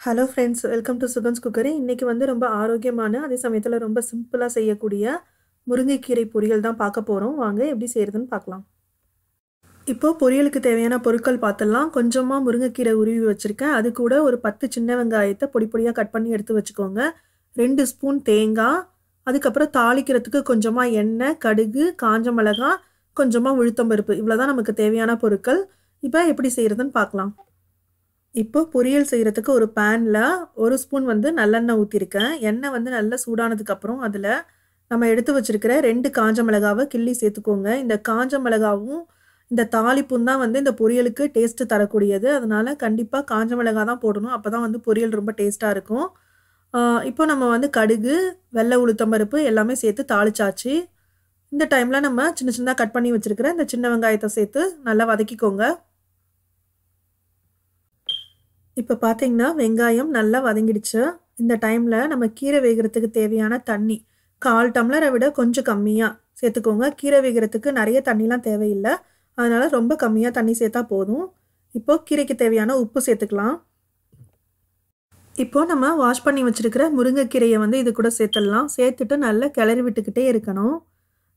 Hello friends, welcome to Sugan's cookery. இன்னைக்கு வந்து ரொம்ப ஆரோக்கியமான, அதே சமயத்துல ரொம்ப சிம்பிளா செய்யக்கூடிய முருங்கைக்கீரை பொரியல் தான் பார்க்க போறோம். வாங்க எப்படி செய்றதுன்னு பார்க்கலாம். இப்போ பொரியலுக்கு தேவையான பொருட்கள் பார்த்துடலாம். கொஞ்சமா முருங்கைக்கீரை உருவி வச்சிருக்கேன். அது கூட ஒரு 10 சின்ன வெங்காயத்த பொடி பொடியா கட் பண்ணி எடுத்து வச்சுக்கோங்க. 2 ஸ்பூன் தேங்காய், அதுக்கப்புறம் தாளிக்கிறதுக்கு கொஞ்சமா எண்ணெய், கடுகு, காஞ்ச மிளகாய், கொஞ்சமா உளுத்தம் பருப்பு. இவ்வளோதான் நமக்கு தேவையான பொருட்கள். இப்போ எப்படி செய்றதுன்னு பார்க்கலாம். இப்போ பொரியல் செய்கிறதுக்கு ஒரு பேனில் 1 ஸ்பூன் வந்து நல்லெண்ணெய் ஊற்றிருக்கேன். எண்ணெய் வந்து நல்லா சூடானதுக்கப்புறம் அதில் நம்ம எடுத்து வச்சிருக்கிற 2 காஞ்ச மிளகாவை கிள்ளி சேர்த்துக்கோங்க. இந்த காஞ்ச மிளகாவும் இந்த தாளிப்பும் தான் வந்து இந்த பொரியலுக்கு டேஸ்ட்டு தரக்கூடியது. அதனால் கண்டிப்பாக காஞ்ச மிளகா தான் போடணும். அப்போ தான் வந்து பொரியல் ரொம்ப டேஸ்ட்டாக இருக்கும். இப்போ நம்ம வந்து கடுகு, வெள்ளை உளுத்தம் பருப்பு எல்லாமே சேர்த்து தாளிச்சாச்சு. இந்த டைமில் நம்ம சின்ன சின்னதாக கட் பண்ணி வச்சுருக்கிற இந்த சின்ன வெங்காயத்தை சேர்த்து நல்லா வதக்கிக்கோங்க. இப்போ பார்த்தீங்கன்னா வெங்காயம் நல்லா வதங்கிடுச்சு. இந்த டைமில் நம்ம கீரை வேகிறதுக்கு தேவையான தண்ணி 1/4 டம்ளரை விட கொஞ்சம் கம்மியாக சேர்த்துக்கோங்க. கீரை வேகிறதுக்கு நிறைய தண்ணிலாம் தேவையில்லை. அதனால் ரொம்ப கம்மியாக தண்ணி சேர்த்தா போதும். இப்போது கீரைக்கு தேவையான உப்பு சேர்த்துக்கலாம். இப்போது நம்ம வாஷ் பண்ணி வச்சுருக்கிற முருங்கைக்கீரையை வந்து இது கூட சேர்த்துடலாம். சேர்த்துட்டு நல்லா கிளறி விட்டுக்கிட்டே இருக்கணும்.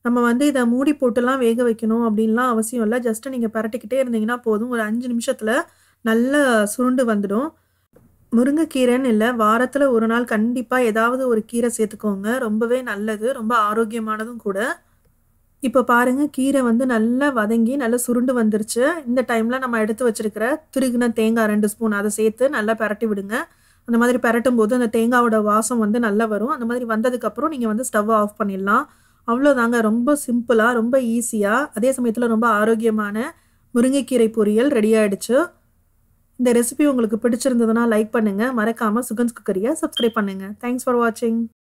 நம்ம வந்து இதை மூடி போட்டுலாம் வேக வைக்கணும் அப்படின்லாம் அவசியம் இல்லை. ஜஸ்ட்டு நீங்கள் பரட்டிக்கிட்டே இருந்தீங்கன்னா போதும். ஒரு 5 நிமிஷத்தில் நல்லா சுருண்டு வந்துடும். முருங்கைக்கீரைன்னு இல்லை, வாரத்தில் ஒரு நாள் கண்டிப்பாக ஏதாவது ஒரு கீரை சேர்த்துக்கோங்க. ரொம்பவே நல்லது, ரொம்ப ஆரோக்கியமானதும் கூட. இப்போ பாருங்கள், கீரை வந்து நல்லா வதங்கி நல்லா சுருண்டு வந்துருச்சு. இந்த டைமில் நம்ம எடுத்து வச்சுருக்கிற திருகின தேங்காய் 2 ஸ்பூன் அதை சேர்த்து நல்லா பரட்டி விடுங்க. அந்த மாதிரி பரட்டும் போது அந்த தேங்காயோட வாசம் வந்து நல்லா வரும். அந்த மாதிரி வந்ததுக்கப்புறம் நீங்கள் வந்து ஸ்டவ்வை ஆஃப் பண்ணிடலாம். அவ்வளோதாங்க. ரொம்ப சிம்பிளாக, ரொம்ப ஈஸியாக, அதே சமயத்தில் ரொம்ப ஆரோக்கியமான முருங்கைக்கீரை பொரியல் ரெடி ஆகிடுச்சு. இந்த ரெசிபி உங்களுக்கு பிடிச்சிருந்ததுன்னா லைக் பண்ணுங்கள். மறக்காமல் சுகன்ஸ் குக்கரியை சப்ஸ்கிரைப் பண்ணுங்கள். தேங்க்ஸ் ஃபார் வாட்சிங்.